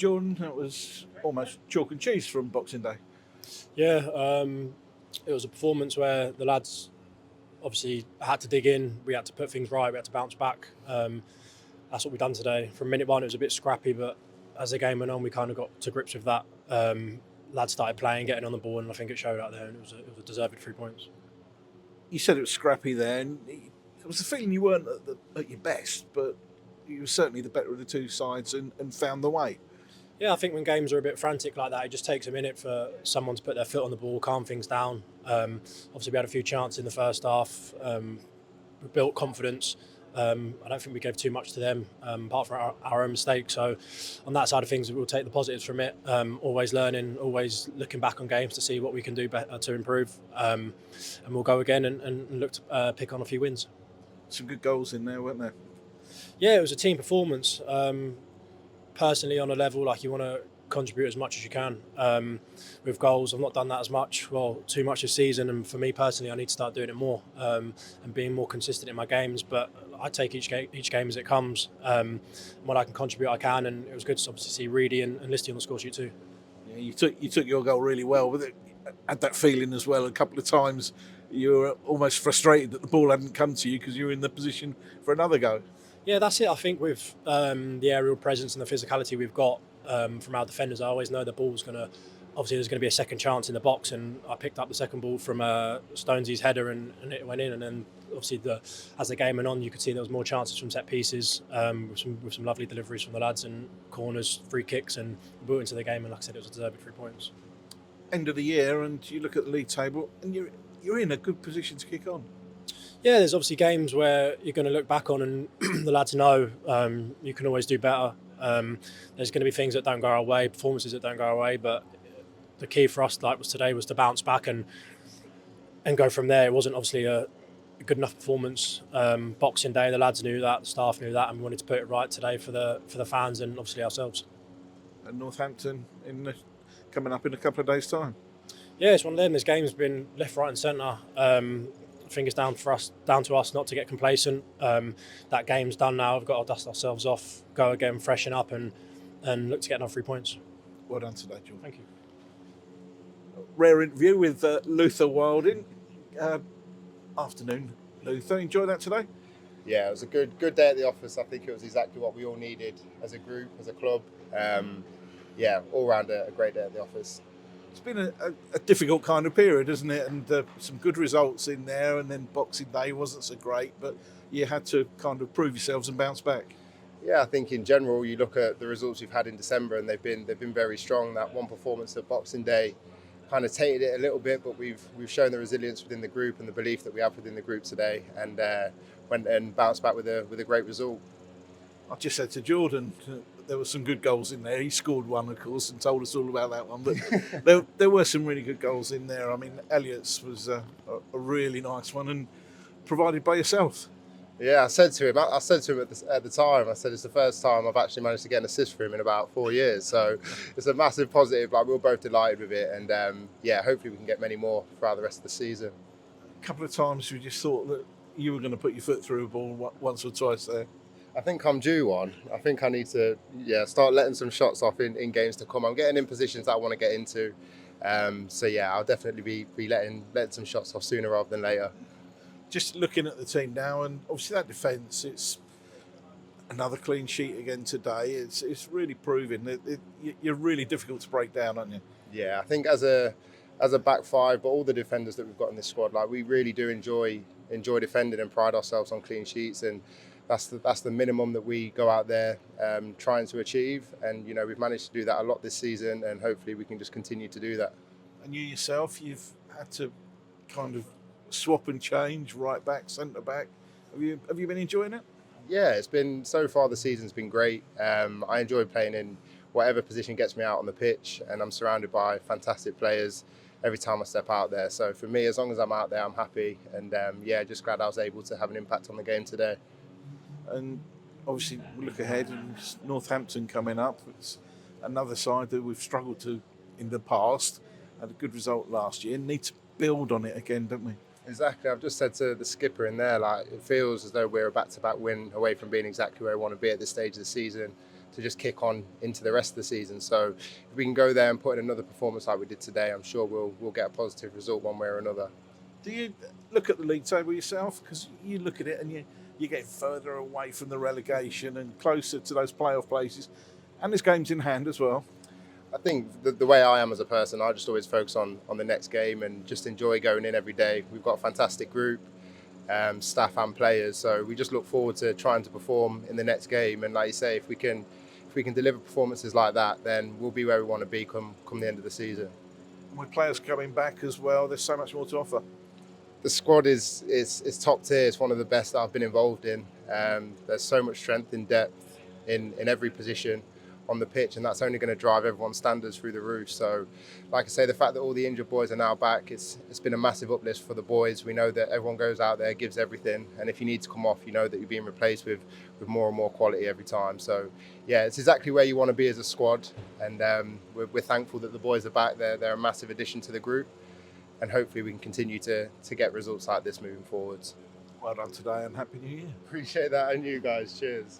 Jordan, that was almost chalk and cheese from Boxing Day. Yeah, it was a performance where the lads obviously had to dig in. We had to put things right. We had to bounce back. That's what we've done today. From minute one, it was a bit scrappy, but as the game went on, we kind of got to grips with that. Lads started playing, getting on the ball, and I think it showed out there. And it was a deserved 3 points. You said it was scrappy there, and it was the feeling you weren't at your best, but you were certainly the better of the two sides and found the way. Yeah, I think when games are a bit frantic like that, it just takes a minute for someone to put their foot on the ball, calm things down. Obviously, we had a few chances in the first half. We built confidence. I don't think we gave too much to them, apart from our own mistakes. So, on that side of things, we'll take the positives from it. Always learning, always looking back on games to see what we can do better to improve. And we'll go again and look to pick on a few wins. Some good goals in there, weren't there? Yeah, it was a team performance. Personally, on a level, like you want to contribute as much as you can with goals. I've not done that as much, too much this season, and for me personally, I need to start doing it more and being more consistent in my games. But I take each game as it comes. When I can contribute, I can, and it was good to obviously see Reedy and Listy on the score sheet too. Yeah, you took your goal really well, but it had that feeling as well. A couple of times you were almost frustrated that the ball hadn't come to you because you were in the position for another go. Yeah, that's it. I think with the aerial presence and the physicality we've got from our defenders, I always know the ball's going to, obviously there's going to be a second chance in the box, and I picked up the second ball from Stonesy's header and it went in, and then obviously as the game went on, you could see there was more chances from set pieces with some lovely deliveries from the lads and corners, free kicks, and we brought into the game, and like I said, it was a deserved 3 points. End of the year, and you look at the league table, and you're in a good position to kick on. Yeah, there's obviously games where you're going to look back on and the lads know you can always do better. There's going to be things that don't go our way, performances that don't go our way, but the key for us, like was today, was to bounce back and go from there. It wasn't obviously a good enough performance. Boxing Day, the lads knew that, the staff knew that, and we wanted to put it right today for the fans and obviously ourselves. And Northampton coming up in a couple of days' time. Yeah, it's one of them. This game's been left, right, and centre. I think it's down to us not to get complacent. That game's done now. We've got to dust ourselves off, go again, freshen up, and look to get another 3 points. Well done today, John. Thank you. Rare interview with Luther Wildin. Afternoon, Luther. Enjoy that today? Yeah, it was a good day at the office. I think it was exactly what we all needed as a group, as a club. All round a great day at the office. It's been a difficult kind of period, isn't it? And some good results in there, and then Boxing Day wasn't so great, but you had to kind of prove yourselves and bounce back. Yeah, I think in general, you look at the results we've had in December, and they've been very strong. That one performance at Boxing Day kind of tainted it a little bit, but we've shown the resilience within the group and the belief that we have within the group today, and went and bounced back with a great result. I just said to Jordan, there were some good goals in there. He scored one, of course, and told us all about that one. But there were some really good goals in there. I mean, Elliott's was a really nice one, and provided by yourself. Yeah, I said to him at the time, I said it's the first time I've actually managed to get an assist for him in about 4 years. So it's a massive positive. Like, we were both delighted with it, and hopefully we can get many more throughout the rest of the season. A couple of times we just thought that you were going to put your foot through a ball once or twice there. I think I'm due one. I think I need to start letting some shots off in games to come. I'm getting in positions that I want to get into. I'll definitely be letting some shots off sooner rather than later. Just looking at the team now, and obviously that defence, it's another clean sheet again today. It's really proving that you're really difficult to break down, aren't you? Yeah, I think as a back five, but all the defenders that we've got in this squad, like, we really do enjoy defending and pride ourselves on clean sheets, and that's the minimum that we go out there trying to achieve. And we've managed to do that a lot this season, and hopefully we can just continue to do that. And you yourself, you've had to kind of swap and change, right back, centre back. Have you been enjoying it? Yeah, it's been, so far the season's been great. I enjoy playing in whatever position gets me out on the pitch, and I'm surrounded by fantastic players every time I step out there. So for me, as long as I'm out there, I'm happy, and just glad I was able to have an impact on the game today. And obviously we look ahead, and Northampton coming up. It's another side that we've struggled to in the past. Had a good result last year. Need to build on it again, don't we? Exactly. I've just said to the skipper in there, like, it feels as though we're a back-to-back win away from being exactly where we want to be at this stage of the season. just kick on into the rest of the season. So if we can go there and put in another performance like we did today, I'm sure we'll get a positive result one way or another. Do you look at the league table yourself? Because you look at it and you get further away from the relegation and closer to those playoff places, and there's games in hand as well. I think the way I am as a person, I just always focus on the next game and just enjoy going in every day. We've got a fantastic group, staff and players, so we just look forward to trying to perform in the next game. And like you say, if we can deliver performances like that, then we'll be where we want to be come the end of the season. With players coming back as well, there's so much more to offer. The squad is top tier. It's one of the best that I've been involved in. There's so much strength and depth in every position on the pitch, and that's only going to drive everyone's standards through the roof. So, like I say, the fact that all the injured boys are now back, it's been a massive uplift for the boys. We know that everyone goes out there, gives everything, and if you need to come off, you know that you're being replaced with more and more quality every time. So, yeah, it's exactly where you want to be as a squad, and we're thankful that the boys are back. They're a massive addition to the group, and hopefully we can continue to get results like this moving forwards. Well done today, and Happy New Year. Appreciate that, and you guys. Cheers.